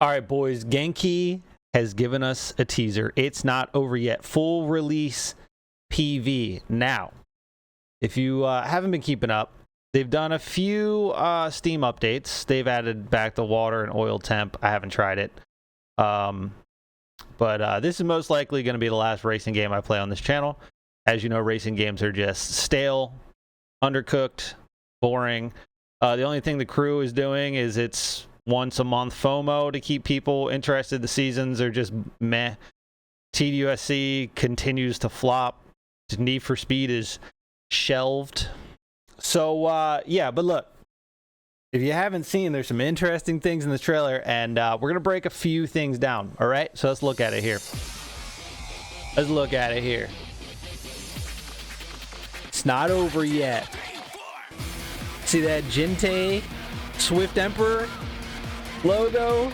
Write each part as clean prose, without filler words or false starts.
All right, boys. Genki has given us a teaser. It's not over yet. Full release PV. Now, if you haven't been keeping up, they've done a few Steam updates. They've added back the water and oil temp. I haven't tried it. But this is most likely going to be the last racing game I play on this channel. As you know, racing games are just stale, undercooked, boring. The only thing the crew is doing is it's once a month FOMO to keep people interested. The seasons are just meh. TDUSC continues to flop. Need for Speed is shelved. So, yeah, but look, if you haven't seen, there's some interesting things in the trailer, and we're going to break a few things down, all right? So let's look at it here. Let's look at it here. It's not over yet. See that Jintei Swift Emperor logo,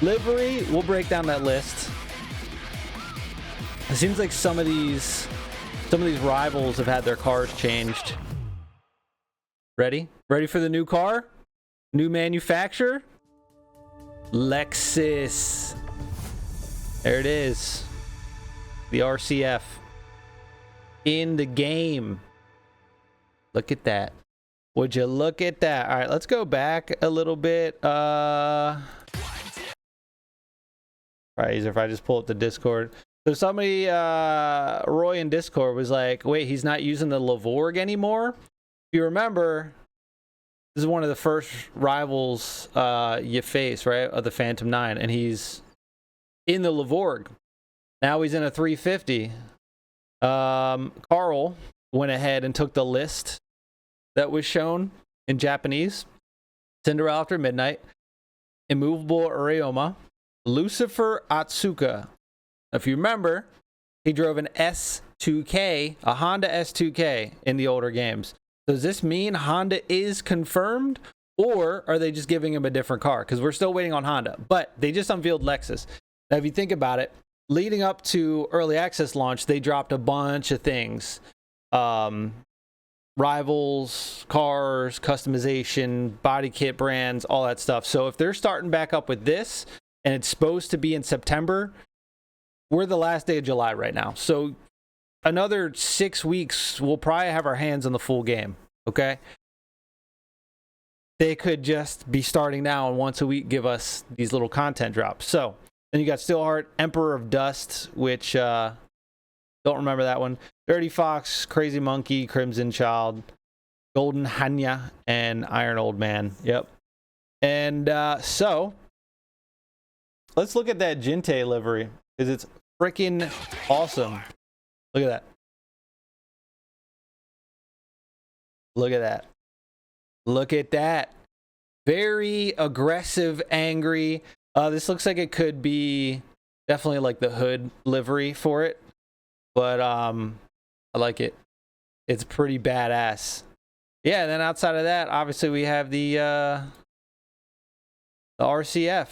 livery? We'll break down that list. It seems like some of these rivals have had their cars changed. Ready? Ready for the new car? New manufacturer? Lexus. There it is. The RCF. In the game. Look at that. Would you look at that? All right, let's go back a little bit. Probably easier if I just pull up the Discord. So somebody, Roy in Discord was like, wait, he's not using the Lavorg anymore? If you remember, this is one of the first rivals you face, right, of the Phantom 9, and he's in the Lavorg. Now he's in a 350. Carl went ahead and took the list that was shown in Japanese. Cinderella After Midnight, Immovable Areoma, Lucifer Atsuka. If you remember, he drove an S2K, a Honda S2K in the older games. Does this mean Honda is confirmed, or are they just giving him a different car? Because we're still waiting on Honda, but they just unveiled Lexus. Now, if you think about it, leading up to early access launch, they dropped a bunch of things. Rivals, cars, customization, body kit brands, all that stuff. So if they're starting back up with this, and it's supposed to be in September, we're the last day of July right now. So another 6 weeks, we'll probably have our hands on the full game, okay? They could just be starting now and once a week give us these little content drops. So then you got Steelheart, Emperor of Dust, which don't remember that one. Dirty Fox, Crazy Monkey, Crimson Child, Golden Hanya, and Iron Old Man. Yep. And so let's look at that Jintei livery, because it's freaking awesome. Look at that. Look at that. Look at that. Very aggressive, angry. This looks like it could be definitely like the hood livery for it. But I like it. It's pretty badass. Yeah, and then outside of that, obviously we have the RCF.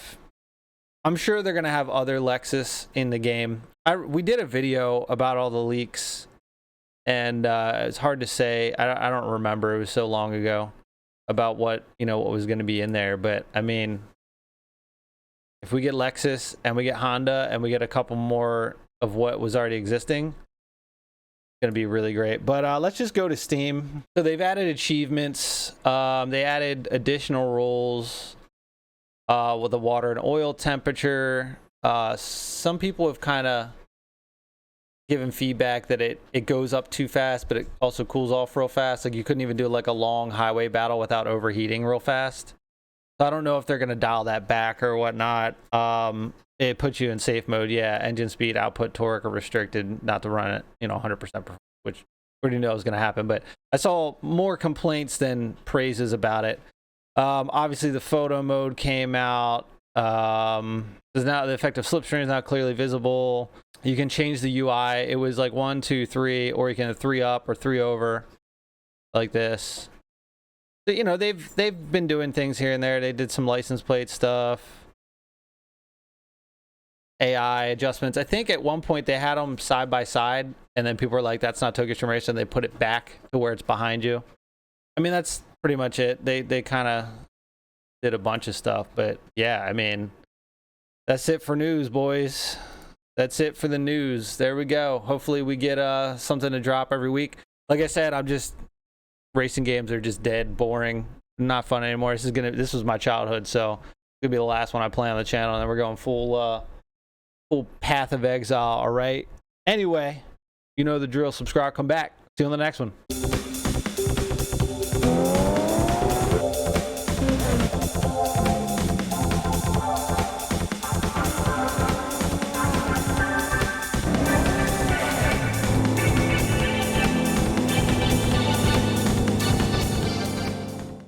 I'm sure they're going to have other Lexus in the game. We did a video about all the leaks, and it's hard to say. I don't remember. It was so long ago about what was going to be in there. But I mean, if we get Lexus and we get Honda and we get a couple more of what was already existing, it's going to be really great. But let's just go to Steam. So they've added achievements. They added additional roles with the water and oil temperature. Some people have kind of given feedback that it goes up too fast, but it also cools off real fast. Like you couldn't even do like a long highway battle without overheating real fast. So I don't know if they're going to dial that back or whatnot. It puts you in safe mode. Yeah, engine speed, output, torque are restricted not to run it, 100%, which we already know is going to happen. But I saw more complaints than praises about it. Obviously, the photo mode came out. There's now the effective slipstream is now clearly visible. You can change the UI. It was like 1, 2, 3, or you can have 3 up or 3 over, like this. So, they've been doing things here and there. They did some license plate stuff. AI adjustments. I think at one point they had them side by side, and then people were like, that's not Tokyo Xtreme Race, and they put it back to where it's behind you. I mean, that's pretty much it. They kind of did a bunch of stuff, but yeah, I mean, That's it for news, boys. That's it for the news. There we go. Hopefully we get something to drop every week. Like I said, racing games are just dead, boring, not fun anymore. This was my childhood, so it's gonna be the last one I play on the channel, and then we're going full path of exile. All right. Anyway, you know the drill. Subscribe, come back. See you on the next one.